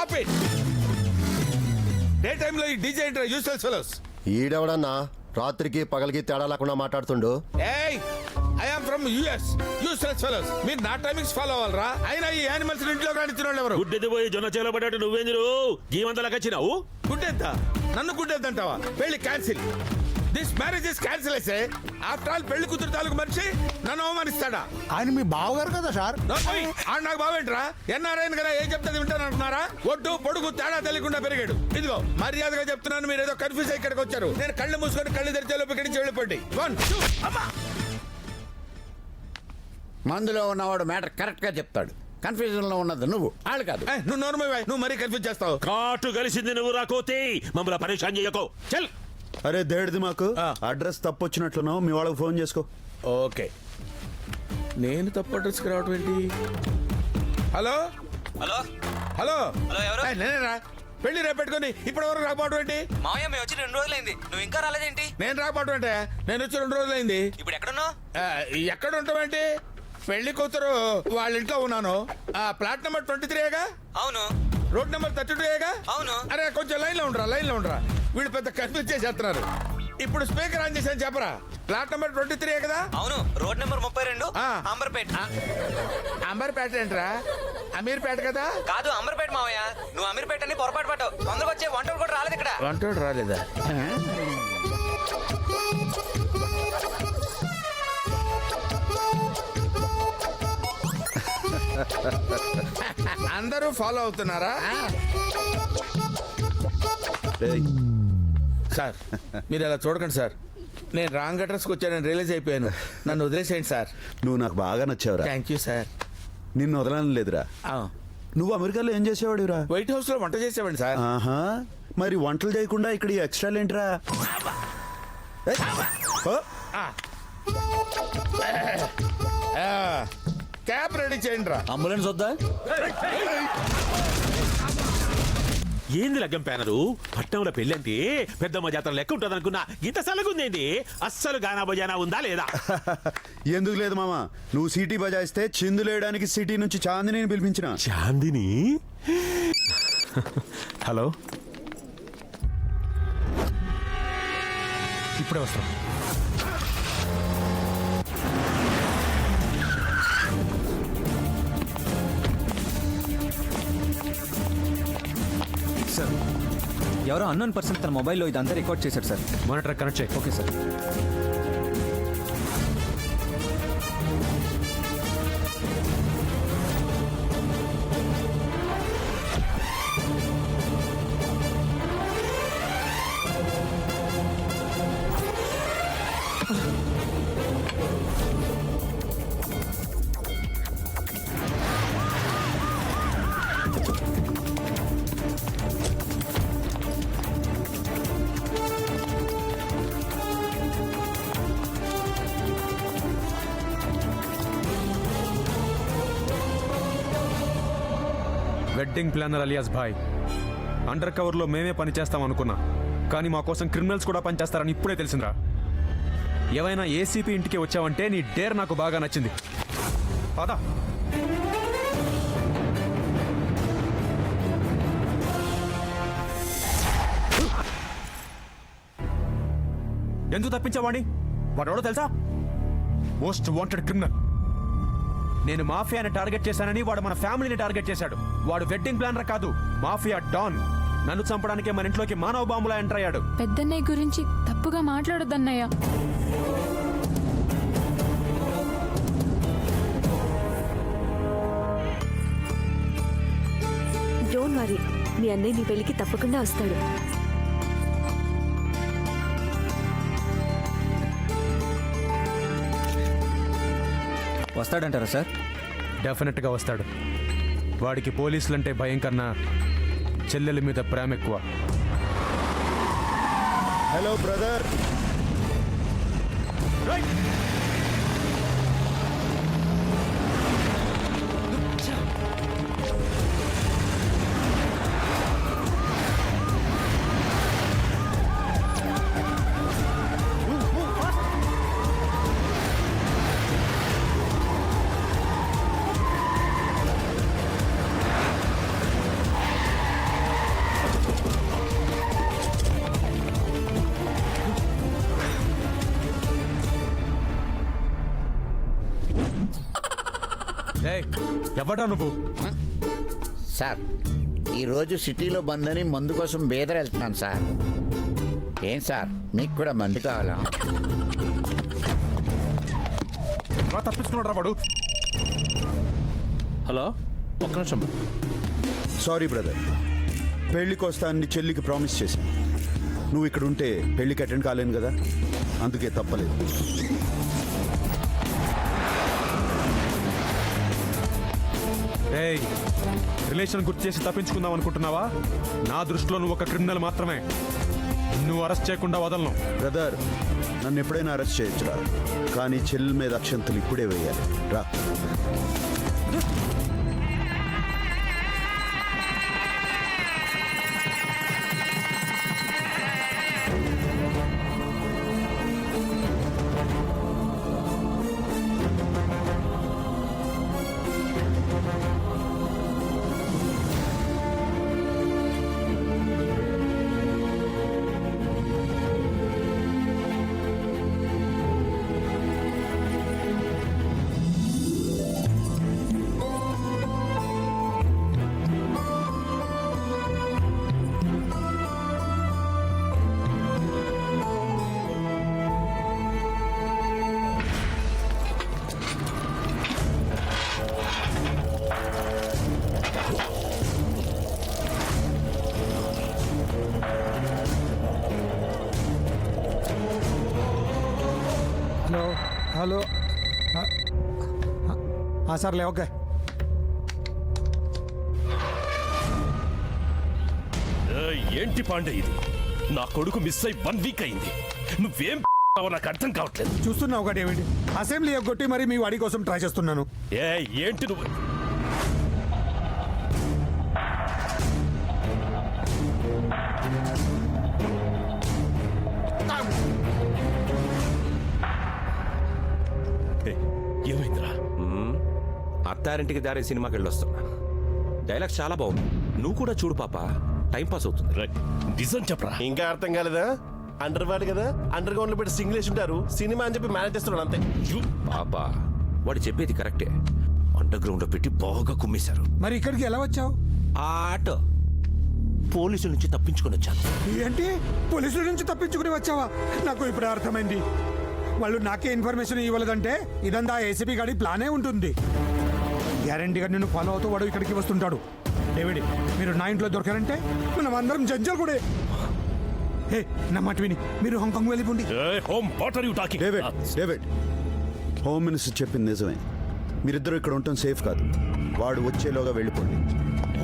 Stop it. Day time లో ఈ DJ inter useless fellows. ఈడెవడన్నా రాత్రికి పగలికి తేడా లేకుండా మాట్లాడుతుండు? ఏయ్, I am from US. Useless fellows. మీరు నా టైమింగ్స్ ఫాలో అవ్వాలరా? అయినా ఈ యానిమల్స్ ఇంట్లో కానీ తినోళ్ళు ఎవరు? గుడ్డెది పోయి జొన్న చేలో పడ్డట్టు నువ్వేందురు జీవంతలకు వచ్చినావు? గుడ్డెద్దా? నన్ను గుడ్డెద్దంటావా? పెళ్లి cancel. This marriage is cancel అయితే ఆఫ్టర్ ఆల్ పెళ్లి కూతురు తాలూకు మనిషి నన్ను అవమానిస్తాడా? ఆయన మీ బావగారు కదా సార్. ఆడు నాకు బావేంట్రా? ఎన్ఆర్ఐన్ కదా ఏం చెప్తే వింటాను అంటున్నారా? ఒడ్డు పొడుగు తేడా తెలియకుండా పెరిగాడు. ఇదిగో మర్యాదగా చెప్తున్నాను, మీరు ఏదో కన్ఫ్యూజ్ ఇక్కడికి వచ్చారు. నేను కళ్ళు మూసుకొని కళ్ళు తెరిచేలోపు ఇక్కడి నుంచి వెళ్ళిపోండి. మందులో ఉన్నవాడు మ్యాటర్ కరెక్ట్ గా చెప్తాడు. కన్ఫ్యూజన్ లో ఉన్నది నువ్వు, వాళ్ళు కాదు. నువ్వు నోర్మల్ నువ్వు మరీ కన్ఫ్యూజ్ చేస్తావు. కాటు కలిసింది నువ్వు రాకోతే మమ్మల్ని పరేషాన్ చేయకో. చల్. అరే దేడిది మాకు అడ్రస్ తప్పు వచ్చినట్లున్నావు, మీ వాళ్ళకి ఫోన్ చేసుకో. ఓకే. నేను తప్పు అడ్రస్కి రావటం ఏంటి? హలో హలో హలో హలో, ఎవరు? నేనేరా. పెళ్లి రేపు పెట్టుకుని ఇప్పటి వరకు రాకపోవడం ఏంటి? మావయ్య మేము వచ్చి 2 రోజులైంది, నువ్వు ఇంకా రాలేదేంటి? నేను రాకపోవడం అంటే నేను వచ్చి 2 రోజులైంది. ఇప్పుడు ఎక్కడున్నావు? ఎక్కడ ఉంటావేంటి? పెళ్లి కూతురు వాళ్ళ ఇంట్లో ఉన్నాను. ప్లాట్ నెంబర్ 23ఏగా? అవును. రోడ్ నెంబర్ 32ఏగా? అవును. అరే కొంచెం లైన్ లో ఉండరా. వీళ్ళు పెద్ద కన్ఫ్యూజ్ చేసేస్తున్నారు. ఇప్పుడు స్పీకర్ ఆన్ చేశాను చెప్పరా. ప్లాట్ నెంబర్ 23 కదా? అవును. రోడ్ నెంబర్ 32 ఆ. అంబర్పేట్. అంబర్పేట ఏంట్రా? అమీర్పేట కదా? కాదు అంబర్పేట మావయ్య, నువ్వు అమీర్పేట అని పొరపాటు పట్టావు. తొందరగా వచ్చే వంటలు కూడా రాలేదు ఇక్కడ. వంటోడు రాలేదా? అందరూ ఫాలో అవుతున్నారా? సార్ మీరు అలా చూడకండి సార్. నేను రాంగ్ అడ్రస్కి వచ్చానని రియలైజ్ అయిపోయాను. నన్ను వదిలేసేయండి సార్. నువ్వు నాకు బాగా నచ్చావురా. Thank you sir. నిన్ను వదలని లేదురా. నువ్వు అమెరికాలో ఏం చేసేవాడురా? వైట్ హౌస్ లో వంట చేసేవాడి సార్. ఆహా, మరి వంటలు చేయకుండా ఇక్కడ ఈ ఎక్స్ట్రాలు ఏంట్రా? క్యాబ్ రెడీ చేయండి రా. అంబులెన్స్ వద్దా? ఏంది లగ్గం ప్యానరు? పట్నంలో పెళ్ళంటే పెద్దమ్మ జాతర లెక్క ఉంటుంది అనుకున్నా. ఇంత సలగుందేంది? అస్సలు గానా బజానా ఉందా లేదా? ఎందుకు లేదు మామ, నువ్వు సిటీ బజాయిస్తే చిందులేయడానికి సిటీ నుంచి చాందిని పిలిపించిన. చాందిని? హలో, ఇప్పుడే వస్తాం. సార్, ఎవరో అన్నోన్ పర్సన్ తన మొబైల్లో ఇదంతా రికార్డ్ చేశారు సార్. మానిటర్ కనెక్ట్ చేయి. Okay sir. Wedding planner alias భాయ్, అండర్ కవర్లో మేమే పనిచేస్తాం అనుకున్నా, కానీ మా కోసం క్రిమినల్స్ కూడా పనిచేస్తారని ఇప్పుడే తెలిసిందిరా. ఏవైనా ఏసీపీ ఇంటికి వచ్చావంటే నీ డేర్ నాకు బాగా నచ్చింది. పదా. ఎందుకు తప్పించావాణ్ణి? వాడెవడో తెలుసా? Most wanted criminal. నేను మాఫియాని టార్గెట్ చేశానని వాడు మన ఫ్యామిలీని టార్గెట్ చేశాడు. వాడు వెడ్డింగ్ ప్లానర్ కాదు, మాఫియా డాన్. నన్ను చంపడానికే మన ఇంట్లోకి మానవ బాంబులా ఎంటర్ అయ్యాడు. పెద్దన్నయ్య గురించి తప్పుగా మాట్లాడొద్దన్నయ్య. డోంట్ వరీ, మీ అన్నయ్య నీ పెళ్లికి తప్పకుండా వస్తాడు. వస్తాడంటారా సార్? డెఫినెట్గా వస్తాడు. వాడికి పోలీసులంటే భయం కన్నా చెల్లెల మీద ప్రేమ ఎక్కువ. Hello brother. ఎవడా నువ్వు? సార్ ఈరోజు సిటీలో బంద్ అని మందు కోసం బేదర్ వెళ్తున్నాను సార్. ఏం సార్ మీకు కూడా మందు కావాలా? తప్పించుకున్నాడు వాడు. హలో, ఒక్క నిమిషం. సారీ బ్రదర్, పెళ్లికి వస్తానని చెల్లికి ప్రామిస్ చేశాను. నువ్వు ఇక్కడ ఉంటే పెళ్లికి అటెండ్ కాలేను కదా, అందుకే తప్పలేదు. రిలేషన్ గుర్తు చేసి తప్పించుకుందాం అనుకుంటున్నావా? నా దృష్టిలో నువ్వు ఒక క్రిమినల్ మాత్రమే. నువ్వు అరెస్ట్ చేయకుండా వదలను. బ్రదర్, నన్ను ఎప్పుడైనా అరెస్ట్ చేయొచ్చురా, కానీ చెల్లి మీద అక్షంతలు ఇప్పుడే వేయాలి. రా. హలో సర్లే, ఓకే. ఏంటి పాండే ఇది? నా కొడుకు మిస్ అయి 1 వీక్ అయింది. నువ్వేం నాకు అర్థం కావట్లేదు. చూస్తున్నావు ఒకటి ఏమిటి? అసెంబ్లీ ఎగ్గొట్టి మరి మీ వాడి కోసం ట్రై చేస్తున్నాను. ఏంటి నువ్వు? ఏమైందిరా? అత్తారింటికి దారి సినిమాకి వెళ్ళొస్తున్నా. డైలాగ్స్ చాలా బాగుంది. నువ్వు కూడా చూడు పాప, టైం పాస్ అవుతుంది. నిజం చెప్పరా? ఇంకా అర్థం కాలేదా? అండర్ వాడు కదా, అండర్ గ్రౌండ్ లో పెట్టి సింగిల్ వేసి ఉంటారు. సినిమా అని చెప్పి మేనేజ్ చేస్తున్నాడు అంతే. పాపా, వాడు చెప్పేది కరెక్టే. అండర్ గ్రౌండ్ లో పెట్టి బాగా కుమ్మేశారు. మరి ఇక్కడికి ఎలా వచ్చావు? ఆ ఆటో పోలీసుల నుంచి తప్పించుకొని వచ్చాను. ఏంటి, పోలీసుల నుంచి తప్పించుకుని వచ్చావా? నాకు ఇప్పుడు అర్థమైంది. వాళ్ళు నాకే ఇన్ఫర్మేషన్ ఇవ్వలేదంటే ఇదంతా ఏసీపీ గాడి ప్లానే ఉంటుంది. గ్యారంటీగా నిన్ను ఫాలో అవుతూ వాడు ఇక్కడికి వస్తుంటాడు. డేవిడ్, మీరు నా ఇంట్లో దొరకారంటే మనం అందరం జడ్జలు కూడా. హే, నా మాట విని మీరు హాంకాంగ్ వెళ్ళిపోండి. డేవిడ్, హోమ్ మినిస్టర్ చెప్పింది నిజమే. మీరిద్దరూ ఇక్కడ ఉండటం సేఫ్ కాదు. వాడు వచ్చేలోగా వెళ్ళిపోండి.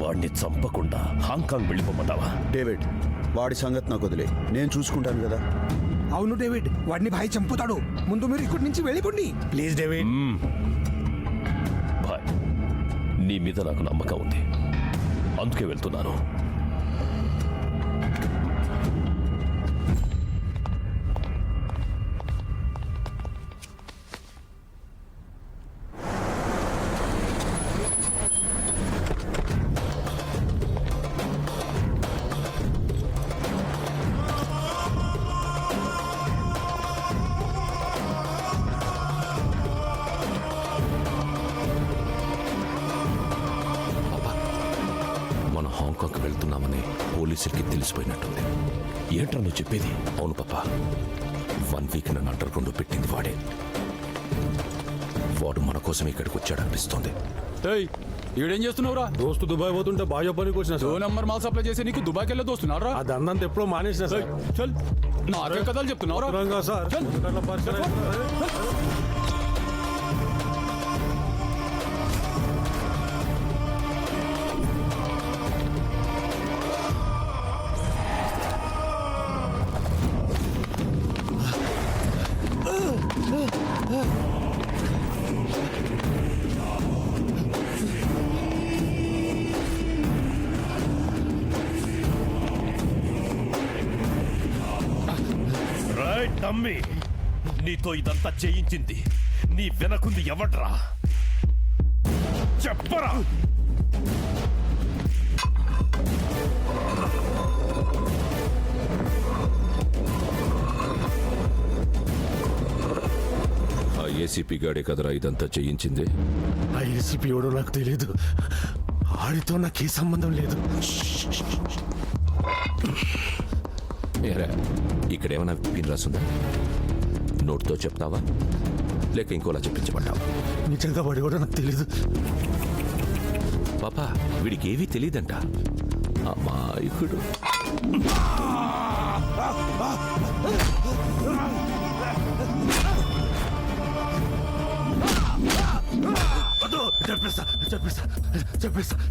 వాడిని చంపకుండా హాంకాంగ్ వెళ్ళిపోమంటావా? డేవిడ్, వాడి సంగతి నాకు వదిలే, నేను చూసుకుంటాను కదా. అవును డేవిడ్, వాడిని భాయ్ చంపుతాడు. ముందు మీరు ఇక్కడి నుంచి వెళ్ళిపోండి ప్లీజ్. డేవిడ్, భాయ్, నీ మీద నాకు నమ్మకం ఉంది, అందుకే వెళ్తున్నాను. హాంకాంగ్ వెళ్తున్నామని పోలీసులకి తెలిసిపోయినట్టుంది. ఏంట్రా నువ్వు చెప్పేది? అవును పాపా, 1 వీక్ నన్ను అండర్ గ్రౌండ్ పెట్టింది వాడే. వాడు మన కోసం ఇక్కడికి వచ్చాడు అనిపిస్తోంది. ఈడేం చేస్తున్నావురా? దోస్తు దుబాయ్ పోతుంటే బాగా పనికి వచ్చిన దో నంబర్ మాల్ సప్లై చేసి నీకు దుబాయ్కి వెళ్ళి దోస్తున్నారా? ఆ దందంతా ఎప్పుడో మానేసిన సార్. చల్, నాకే కథలు చెప్తున్నావురా? సార్ తమ్మి, నీతో ఇదంతా చేయించింది నీ వెనకుంది ఎవడ్రా? చెప్పరా? ఏసీపీ గాడే కదరా ఇదంతా చేయించింది. ఆ ఏసీపీ ఎవడో నాకు తెలియదు. ఆడితో నాకు ఏ సంబంధం లేదు. ఏరా, ఇక్కడేమన్నా పిన్ రాసుందా? నోట్తో చెప్తావా లేక ఇంకోలా చెప్పించమంటావా? నిజంగా వాడు ఎవడో నాకు తెలీదు. పాపా, వీడికి ఏవీ తెలియదంట. అమాయకుడు.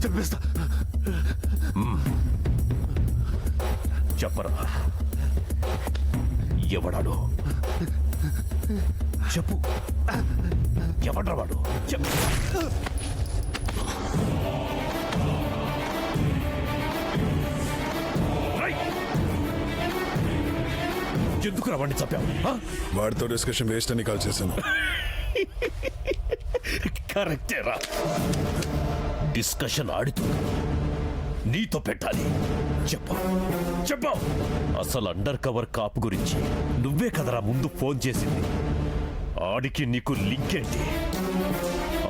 చెప్పేస్తా. చెప్పరా, ఎవడాడు? చెప్పు, ఎవడ్రా వాడు? చెప్పు. ఎందుకు వాడిని చంపావు? వాడితో డిస్కషన్ వేస్ట్ అని కాల్ చేశాను. కరెక్టేరా, డిస్కషన్ ఆడుతూ నీతో పెట్టాలి. చెప్పు. అసలు అండర్ కవర్ కాపు గురించి నువ్వే కదరా ముందు ఫోన్ చేసింది. ఆడికి నీకు లింక్ ఏంటి?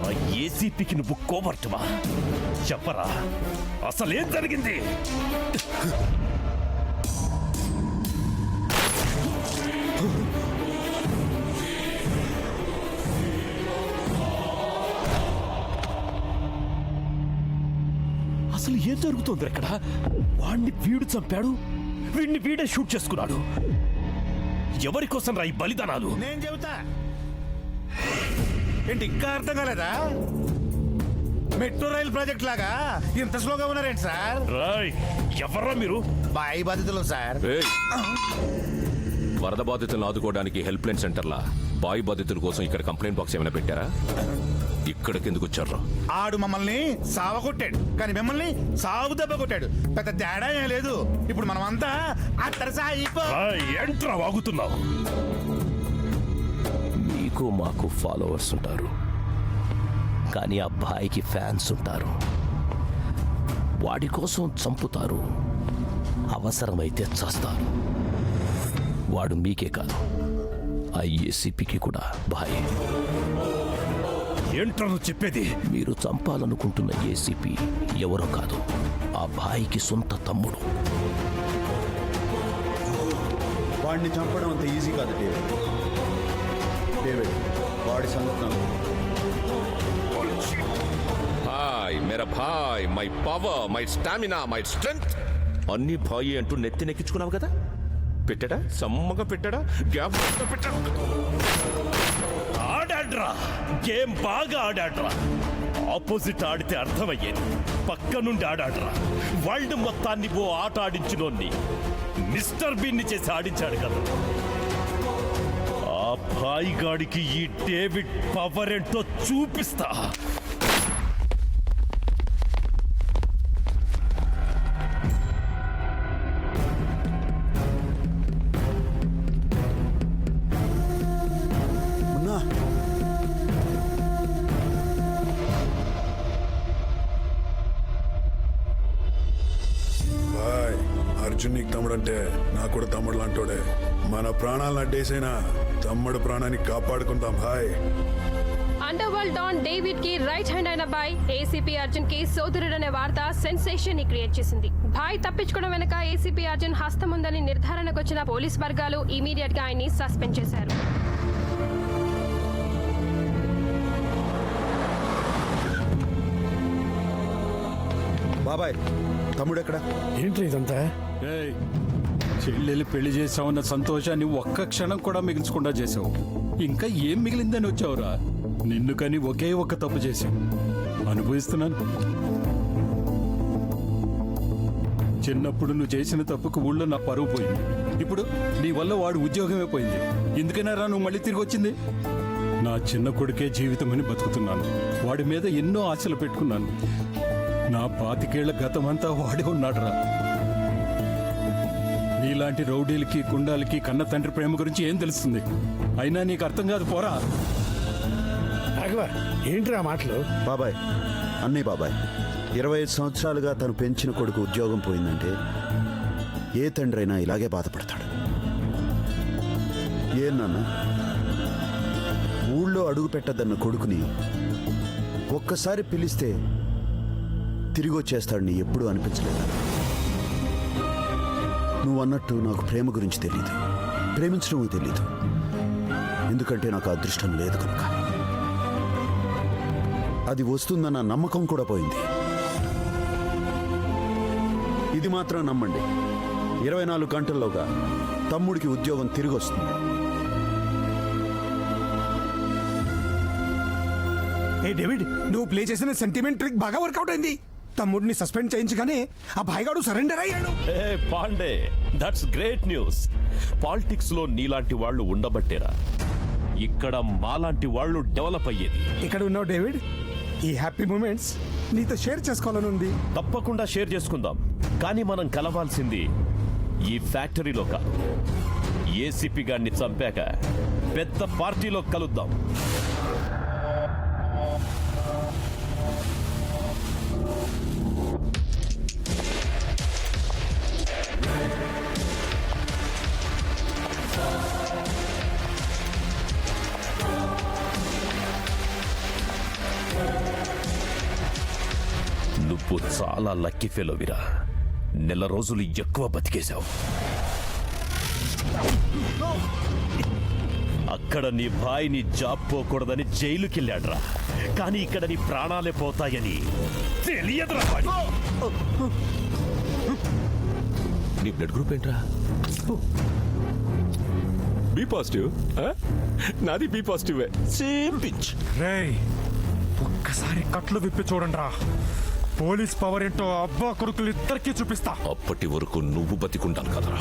ఆ ఏసీపీకి నువ్వు కోవర్టువా? చెప్పరా, అసలేం జరిగింది? అసలు ఏం జరుగుతుంది అక్కడ? వాడిని వీడు చంపాడు, వీడిని వీడే షూట్ చేసుకున్నాడు. ఎవరి కోసం రా ఈ బలిదానాలు? నేను చెబుతా. ఏంటి ఇంకా అర్థం కాలేదా? మెట్రో రైల్ ప్రాజెక్ట్ లాగా ఇంత స్లోగా ఉన్నారేంటి సార్? రాయ్, ఎవర్రా మీరు? బాయి బాధితులు సార్. వరద బాధితులను ఆదుకోవడానికి హెల్ప్ లైన్ సెంటర్లా బాయి బాధితుల కోసం ఇక్కడ కంప్లైంట్ బాక్స్ ఏమైనా పెట్టారా? ఇక్కడికి ఎందుకు వచ్చారు? ఆడు మమ్మల్ని సావ కొట్టాడు, కానీ మిమ్మల్ని సాగు దెబ్బ కొట్టాడు. పెద్ద తేడా ఏం లేదు. ఇప్పుడు మనమంతా ఏంట్రా వాగుతున్నావు? మీకు మాకు ఫాలోవర్స్ ఉంటారు, కానీ ఆ అబ్బాయికి ఫ్యాన్స్ ఉంటారు. వాడి కోసం చంపుతారు, అవసరమైతే చస్తారు. వాడు మీకే కాదు, ఆ ఏసీపీకి కూడా భాయ్. ఏంట్రా నువ్వు చెప్పేది? మీరు చంపాలనుకుంటున్న ఏసీపీ ఎవరో కాదు, ఆ భాయికి సొంత తమ్ముడు. వాడిని చంపడం అంత ఈజీ కాదు డేవిడ్. వాడి సంగతి భాయ్, మేరా భాయ్, my power, my stamina, my strength అన్ని భాయి అంటూ నెత్తి నెక్కించుకున్నావు కదా. పెట్టాడా? సమ్మగా పెట్టాడా? గ్యాప్ పెట్టాడా? ఆడాడ్రా, గేమ్ బాగా ఆడాడ్రా. ఆపోజిట్ ఆడితే అర్థమయ్యేది, పక్క నుండి ఆడాడ్రా. వరల్డ్ మొత్తాన్ని ఓ ఆట ఆడించినోన్ని మిస్టర్ బీన్ని చేసి ఆడించాడు కదా. ఆ భాయ్ గాడికి ఈ డేవిడ్ పవర్ ఏంటో చూపిస్తా. అర్జున్ నీకు తమ్ముడు అంటే నాకు కూడా తమ్ముడు లాంటోడే. మన ప్రాణాలను అడ్డేసైనా తమ్ముడు ప్రాణాన్ని కాపాడుకుందాం భాయ్. అండర్ వరల్డ్ డాన్ డేవిడ్ కి రైట్ హ్యాండ్ అయిన బాయ్ ఏసీపీ అర్జున్ కి సోదరుడనే వార్త సెన్సేషన్ ని క్రియేట్ చేసింది. బాయ్ తప్పించుకోవడం వెనక ఏసీపీ అర్జున్ హస్తం ఉందని నిర్ధారణకు వచ్చిన పోలీస్ వర్గాలు ఇమీడియట్ గా ఆయన్ని సస్పెండ్ చేశారు. బాబాయ్, తమ్ముడు ఎక్కడ? ఏంటి ఇదంతా? చెల్లెలు పెళ్లి చేసావన్న సంతోషాన్ని ఒక్క క్షణం కూడా మిగిల్చకుండా చేసావు. ఇంకా ఏం మిగిలిందని వచ్చావురా? నిన్ను కానీ ఒకే ఒక్క తప్పు చేశావు, అనుభవిస్తున్నాను. చిన్నప్పుడు నువ్వు చేసిన తప్పుకు ఊళ్ళో నా పరువు పోయింది. ఇప్పుడు నీ వల్ల వాడు ఉద్యోగమే పోయింది. ఎందుకైనా నువ్వు మళ్ళీ తిరిగి వచ్చింది? నా చిన్న కొడుకే జీవితం అని బతుకుతున్నాను. వాడి మీద ఎన్నో ఆశలు పెట్టుకున్నాను. నా 25 ఏళ్ల గతమంతా వాడే ఉన్నాడురా. నీలాంటి రౌడీలకి గుండాలకి కన్న తండ్రి ప్రేమ గురించి ఏం తెలుస్తుంది? అయినా నీకు అర్థం కాదు, పోరా. ఏంట్రా మాటలు? బాబాయ్, అన్నీ బాబాయ్. 25 సంవత్సరాలుగా తను పెంచిన కొడుకు ఉద్యోగం పోయిందంటే ఏ తండ్రి అయినా ఇలాగే బాధపడతాడు. ఏం నాన్న, ఊళ్ళో అడుగు పెట్టద్దన్న కొడుకుని ఒక్కసారి పిలిస్తే తిరిగి వచ్చేస్తాడని ఎప్పుడూ అనిపించలేదు. నువ్వు అన్నట్టు నాకు ప్రేమ గురించి తెలియదు, ప్రేమించడమూ తెలియదు. ఎందుకంటే నాకు అదృష్టం లేదు కనుక. అది వస్తుందన్న నమ్మకం కూడా పోయింది. ఇది మాత్రం నమ్మండి, 24 గంటల్లోగా తమ్ముడికి ఉద్యోగం తిరిగి వస్తుంది. ఏ డేవిడ్, నువ్వు ప్లే చేసిన సెంటిమెంట్ ట్రిక్ బాగా వర్కౌట్ అయింది. తమ్ముడిని సస్పెండ్ చేయించగానే ఆ భాయిగాడు సరెండర్ అయ్యాడు. ఏ Pandey, that's great news. Politics లో నీలాంటి వాళ్ళు ఉండబట్టేరా ఇక్కడ మాలాంటి వాళ్ళు డెవలప్ అయ్యేది. ఇక్కడ ఉన్నావు డేవిడ్, ఈ హ్యాపీ మూమెంట్స్ నీతో షేర్ చేసుకోవాలని ఉంది. తప్పకుండా షేర్ చేసుకుందాం, కానీ మనం కలవాల్సింది ఈ ఫ్యాక్టరీలో కాదు. ఏసీపీ గారిని చంపాక పెద్ద పార్టీలో కలుద్దాం. నువ్వు చాలా లక్కీ ఫెలోవిరా. నెల రోజులు ఎక్కువ బతికేశావు. అక్కడ నీ భాయిని జాబ్ పోకూడదని జైలుకెళ్ళాడ్రా, కానీ ఇక్కడ నీ ప్రాణాలే పోతాయని తెలియదురా. వాడి నీ బ్లడ్ గ్రూప్ ఏంట్రా? B positive. నాది బి పాజిటివ్. Same pitch. రేయ్, ఒక్కసారి కట్లు విప్పి చూడండి రా. పోలీస్ పవర్ ఏంటో అబ్బా కొడుకులు ఇద్దరికీ చూపిస్తా. అప్పటి వరకు నువ్వు బతికుండాలి కదరా.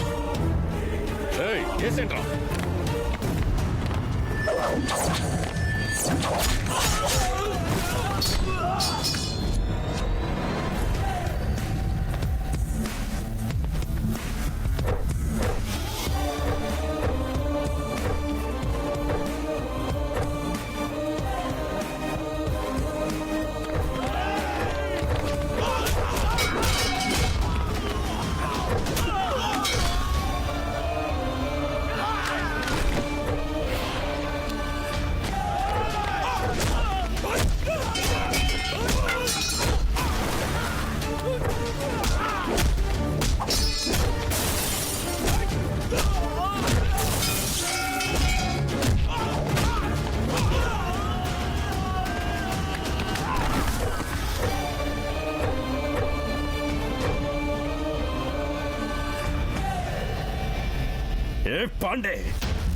ఏ పాండే,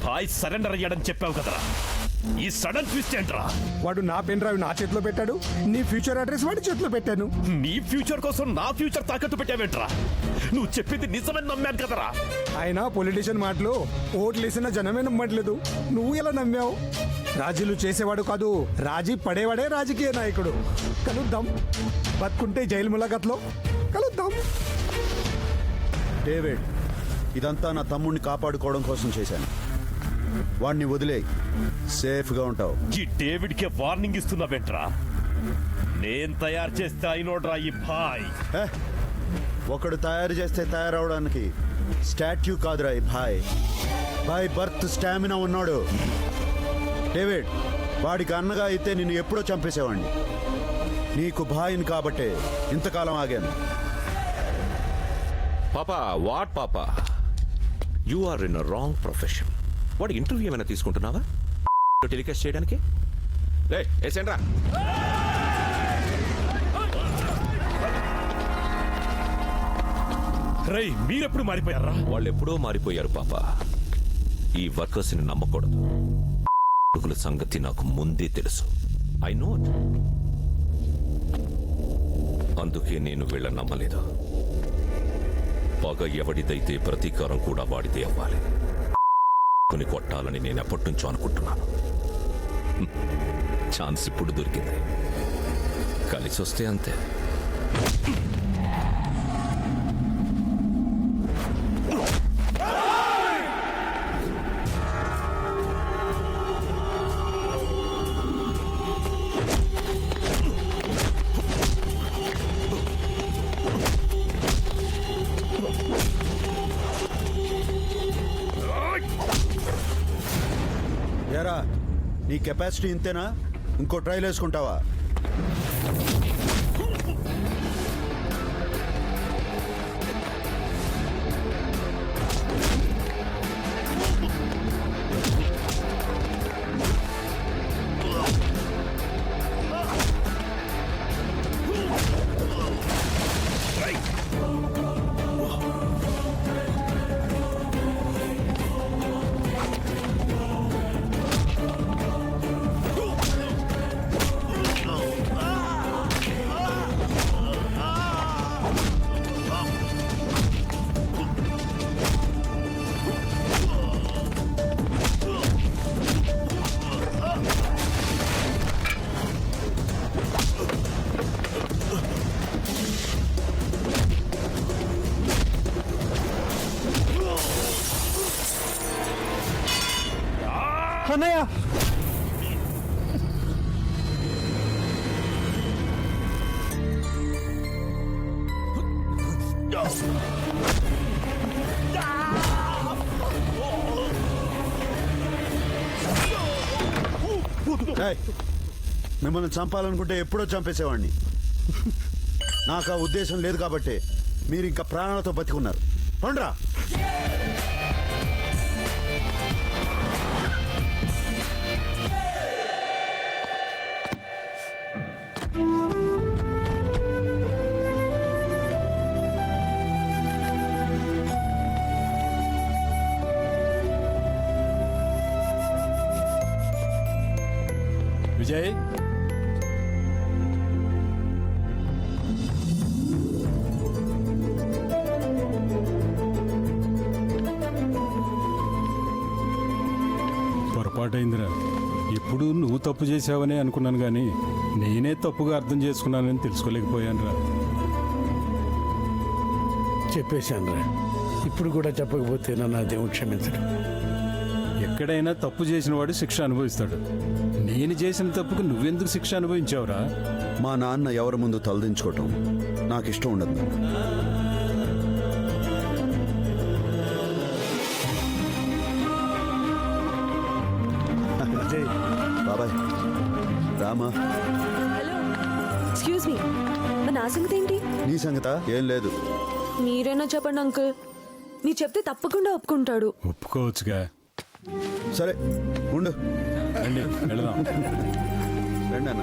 భాయ్ సరెండర్ అయ్యాడని చెప్పావు కదరా, ఈ సడన్ ట్విస్ట్ ఏంట్రా? వాడు నా పెన్ డ్రైవ్ నా చేతిలో పెట్టాడు, నీ ఫ్యూచర్ అడ్రస్ వాడి చేతిలో పెట్టాను. నీ ఫ్యూచర్ కోసం నా ఫ్యూచర్ తాకట్టు పెట్టావేంట్రా? నువ్వు చెప్పింది నిజమని నమ్మాను కదరా. ఆయన పొలిటీషియన్ మాటలు ఓట్లు వేసిన జనమే నమ్మట్లేదు, నువ్వు ఎలా నమ్మావు? రాజీలు చేసేవాడు కాదు, రాజీ పడేవాడే రాజకీయ నాయకుడు. కలుద్దాం, బతుకుంటే జైలు ములాఖత్లో కలుద్దాం. డేవిడ్, ఇదంతా నా తమ్ముడిని కాపాడుకోవడం కోసం చేశాను. వాడిని వదిలే, సేఫ్గా ఉంటావు. ఈ డేవిడ్ కే వార్నింగ్ ఇస్తున్నావేంట్రా? నేను తయారు చేస్తే అయినోడ్రా ఈ భాయ్. ఒకడు తయారు చేస్తే తయారవడానికి స్టాట్యూ కాదురా ఈ భాయ్. భాయ్ బర్త్ స్టామినా ఉన్నాడు. డేవిడ్, వాడికి అన్నగా అయితే నిన్ను ఎప్పుడో చంపేసేవాడిని. నీకు భాయిని కాబట్టే ఇంతకాలం ఆగాను. పాపా, వాట్ పాపా, you are in a wrong profession. వాడు ఇంటర్వ్యూ ఏమైనా తీసుకుంటున్నావా టెలికాస్ట్ చేయడానికి? ఏసేంట్రా. రై, మీరెప్పుడు మారిపోయారా? వాళ్ళు ఎప్పుడో మారిపోయారు పాప. ఈ వర్కర్స్ని నమ్మకూడదు. కొడుకుల సంగతి నాకు ముందే తెలుసు. I know. అందుకే నేను వీళ్ళని నమ్మలేదు. పగ ఎవడిదైతే ప్రతీకారం కూడా వాడితే అవ్వాలి. కొని కొట్టాలని నేను ఎప్పటి నుంచో అనుకుంటున్నాను. ఛాన్స్ ఇప్పుడు దొరికింది. కలిసి వస్తే అంతే. ఏరా, నీ కెపాసిటీ ఇంతేనా? ఇంకో ట్రైల్ వేసుకుంటావా? అన్నయ్య ఏయ్, మిమ్మల్ని చంపాలనుకుంటే ఎప్పుడో చంపేసేవాడిని. నాకు ఆ ఉద్దేశం లేదు కాబట్టి మీరు ఇంకా ప్రాణాలతో బతికున్నారు. పండ్రా. విజయ్, పొరపాటైందిరా. ఇప్పుడు నువ్వు తప్పు చేసావని అనుకున్నాను కానీ నేనే తప్పుగా అర్థం చేసుకున్నానని తెలుసుకోలేకపోయానురా. చెప్పేశానురా. ఇప్పుడు కూడా చెప్పకపోతే నా దేవుడు క్షమించడు. ఎక్కడైనా తప్పు చేసిన వాడు శిక్ష అనుభవిస్తాడు. నేను చేసిన తప్పుకు నువ్వెందుకు శిక్ష అనుభవించావురా? మా నాన్న ఎవరి ముందు తలదించుకోవటం నాకు ఇష్టం ఉండదు. బాబాయ్ రామా. హలో, ఎక్స్క్యూజ్ మీ, నా సంగతి ఏంటి? నీ సంగతా? ఏం లేదు. మీరైనా చెప్పండి అంకుల్. మీరు చెప్తే తప్పకుండా ఒప్పుకుంటాడు. ఒప్పుకోవచ్చుగా. సరే ఉండు. రండి వెళదాం. రండి అన్న.